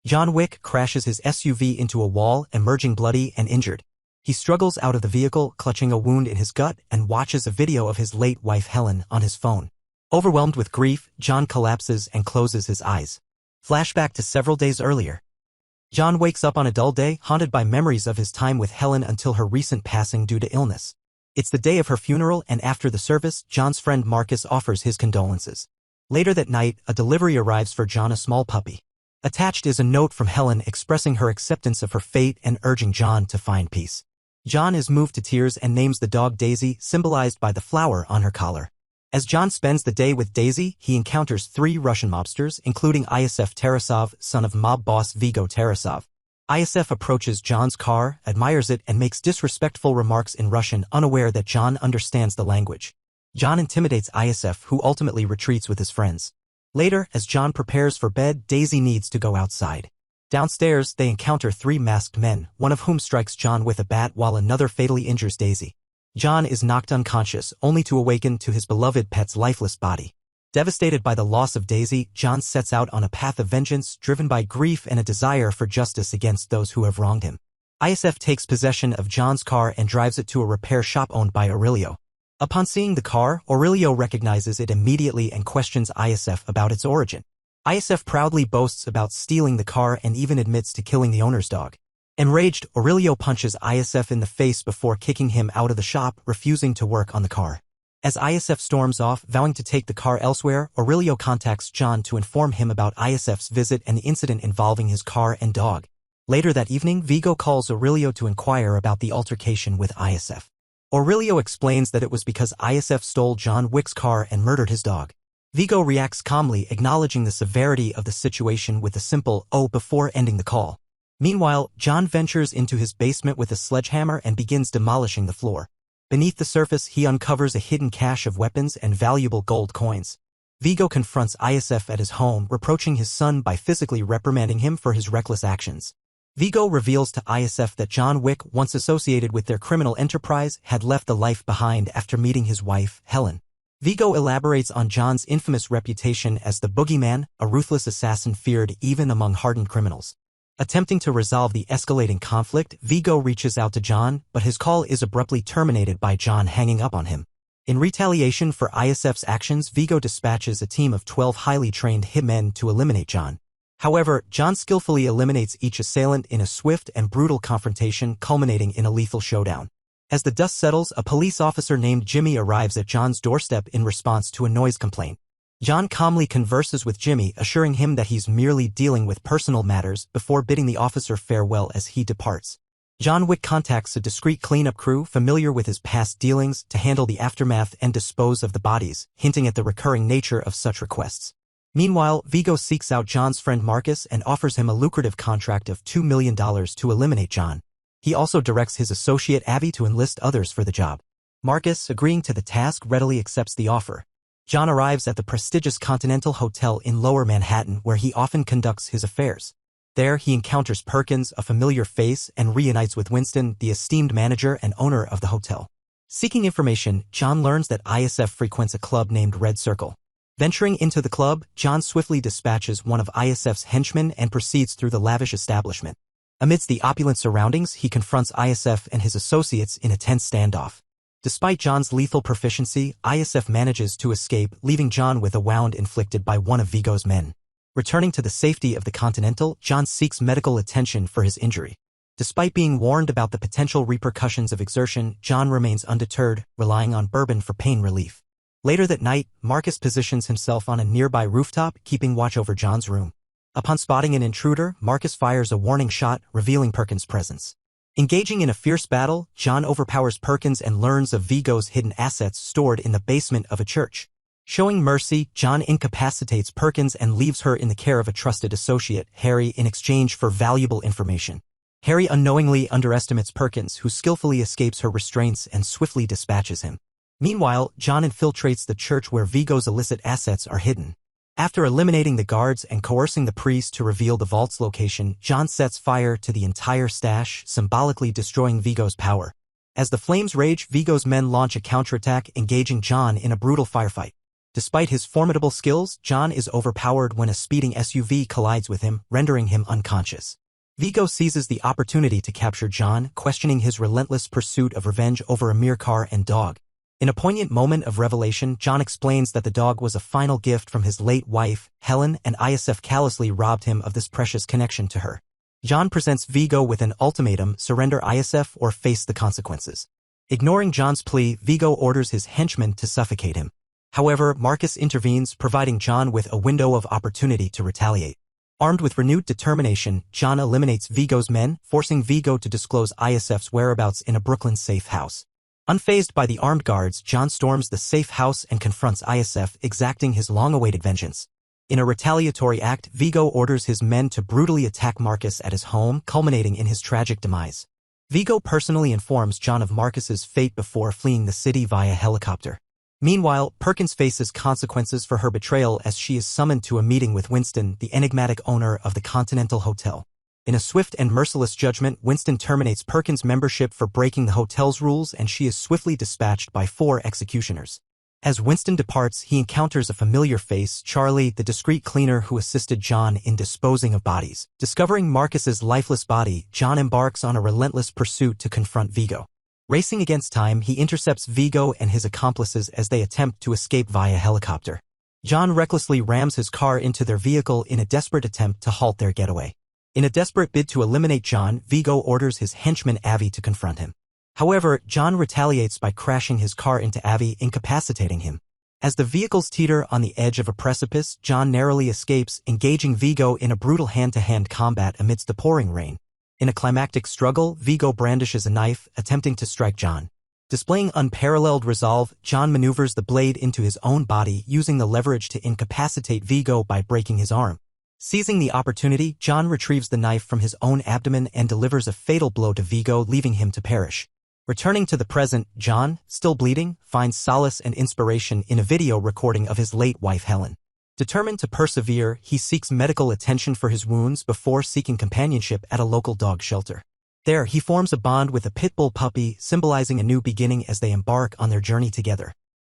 John Wick crashes his SUV into a wall, emerging bloody and injured. He struggles out of the vehicle, clutching a wound in his gut, and watches a video of his late wife Helen on his phone. Overwhelmed with grief, John collapses and closes his eyes. Flashback to several days earlier. John wakes up on a dull day, haunted by memories of his time with Helen until her recent passing due to illness. It's the day of her funeral, and after the service, John's friend Marcus offers his condolences. Later that night, a delivery arrives for John, a small puppy. Attached is a note from Helen expressing her acceptance of her fate and urging John to find peace. John is moved to tears and names the dog Daisy, symbolized by the flower on her collar. As John spends the day with Daisy, he encounters 3 Russian mobsters, including Iosif Tarasov, son of mob boss Vigo Tarasov. Iosif approaches John's car, admires it, and makes disrespectful remarks in Russian, unaware that John understands the language. John intimidates Iosif, who ultimately retreats with his friends. Later, as John prepares for bed, Daisy needs to go outside. Downstairs, they encounter 3 masked men, one of whom strikes John with a bat while another fatally injures Daisy. John is knocked unconscious, only to awaken to his beloved pet's lifeless body. Devastated by the loss of Daisy, John sets out on a path of vengeance, driven by grief and a desire for justice against those who have wronged him. Iosif takes possession of John's car and drives it to a repair shop owned by Aurelio. Upon seeing the car, Aurelio recognizes it immediately and questions Iosif about its origin. Iosif proudly boasts about stealing the car and even admits to killing the owner's dog. Enraged, Aurelio punches Iosif in the face before kicking him out of the shop, refusing to work on the car. As Iosif storms off, vowing to take the car elsewhere, Aurelio contacts John to inform him about Iosif's visit and the incident involving his car and dog. Later that evening, Vigo calls Aurelio to inquire about the altercation with Iosif. Aurelio explains that it was because Iosif stole John Wick's car and murdered his dog. Vigo reacts calmly, acknowledging the severity of the situation with a simple "oh" before ending the call. Meanwhile, John ventures into his basement with a sledgehammer and begins demolishing the floor. Beneath the surface, he uncovers a hidden cache of weapons and valuable gold coins. Vigo confronts Iosif at his home, reproaching his son by physically reprimanding him for his reckless actions. Vigo reveals to Iosif that John Wick, once associated with their criminal enterprise, had left the life behind after meeting his wife, Helen. Vigo elaborates on John's infamous reputation as the boogeyman, a ruthless assassin feared even among hardened criminals. Attempting to resolve the escalating conflict, Vigo reaches out to John, but his call is abruptly terminated by John hanging up on him. In retaliation for Iosif's actions, Vigo dispatches a team of 12 highly trained hitmen to eliminate John. However, John skillfully eliminates each assailant in a swift and brutal confrontation, culminating in a lethal showdown. As the dust settles, a police officer named Jimmy arrives at John's doorstep in response to a noise complaint. John calmly converses with Jimmy, assuring him that he's merely dealing with personal matters before bidding the officer farewell as he departs. John Wick contacts a discreet cleanup crew familiar with his past dealings to handle the aftermath and dispose of the bodies, hinting at the recurring nature of such requests. Meanwhile, Vigo seeks out John's friend Marcus and offers him a lucrative contract of $2 million to eliminate John. He also directs his associate Avi to enlist others for the job. Marcus, agreeing to the task, readily accepts the offer. John arrives at the prestigious Continental Hotel in Lower Manhattan, where he often conducts his affairs. There, he encounters Perkins, a familiar face, and reunites with Winston, the esteemed manager and owner of the hotel. Seeking information, John learns that Iosif frequents a club named Red Circle. Venturing into the club, John swiftly dispatches one of Iosif's henchmen and proceeds through the lavish establishment. Amidst the opulent surroundings, he confronts Iosif and his associates in a tense standoff. Despite John's lethal proficiency, Iosif manages to escape, leaving John with a wound inflicted by one of Vigo's men. Returning to the safety of the Continental, John seeks medical attention for his injury. Despite being warned about the potential repercussions of exertion, John remains undeterred, relying on bourbon for pain relief. Later that night, Marcus positions himself on a nearby rooftop, keeping watch over John's room. Upon spotting an intruder, Marcus fires a warning shot, revealing Perkins' presence. Engaging in a fierce battle, John overpowers Perkins and learns of Vigo's hidden assets stored in the basement of a church. Showing mercy, John incapacitates Perkins and leaves her in the care of a trusted associate, Harry, in exchange for valuable information. Harry unknowingly underestimates Perkins, who skillfully escapes her restraints and swiftly dispatches him. Meanwhile, John infiltrates the church where Vigo's illicit assets are hidden. After eliminating the guards and coercing the priest to reveal the vault's location, John sets fire to the entire stash, symbolically destroying Vigo's power. As the flames rage, Vigo's men launch a counterattack, engaging John in a brutal firefight. Despite his formidable skills, John is overpowered when a speeding SUV collides with him, rendering him unconscious. Vigo seizes the opportunity to capture John, questioning his relentless pursuit of revenge over a mere car and dog. In a poignant moment of revelation, John explains that the dog was a final gift from his late wife, Helen, and ISF callously robbed him of this precious connection to her. John presents Vigo with an ultimatum: surrender ISF or face the consequences. Ignoring John's plea, Vigo orders his henchmen to suffocate him. However, Marcus intervenes, providing John with a window of opportunity to retaliate. Armed with renewed determination, John eliminates Vigo's men, forcing Vigo to disclose ISF's whereabouts in a Brooklyn safe house. Unfazed by the armed guards, John storms the safe house and confronts ISF, exacting his long-awaited vengeance. In a retaliatory act, Vigo orders his men to brutally attack Marcus at his home, culminating in his tragic demise. Vigo personally informs John of Marcus's fate before fleeing the city via helicopter. Meanwhile, Perkins faces consequences for her betrayal as she is summoned to a meeting with Winston, the enigmatic owner of the Continental Hotel. In a swift and merciless judgment, Winston terminates Perkins' membership for breaking the hotel's rules, and she is swiftly dispatched by 4 executioners. As Winston departs, he encounters a familiar face, Charlie, the discreet cleaner who assisted John in disposing of bodies. Discovering Marcus's lifeless body, John embarks on a relentless pursuit to confront Vigo. Racing against time, he intercepts Vigo and his accomplices as they attempt to escape via helicopter. John recklessly rams his car into their vehicle in a desperate attempt to halt their getaway. In a desperate bid to eliminate John, Vigo orders his henchman Avi to confront him. However, John retaliates by crashing his car into Avi, incapacitating him. As the vehicles teeter on the edge of a precipice, John narrowly escapes, engaging Vigo in a brutal hand-to-hand combat amidst the pouring rain. In a climactic struggle, Vigo brandishes a knife, attempting to strike John. Displaying unparalleled resolve, John maneuvers the blade into his own body, using the leverage to incapacitate Vigo by breaking his arm. Seizing the opportunity, John retrieves the knife from his own abdomen and delivers a fatal blow to Vigo, leaving him to perish. Returning to the present, John, still bleeding, finds solace and inspiration in a video recording of his late wife Helen. Determined to persevere, he seeks medical attention for his wounds before seeking companionship at a local dog shelter. There, he forms a bond with a pit bull puppy, symbolizing a new beginning as they embark on their journey together.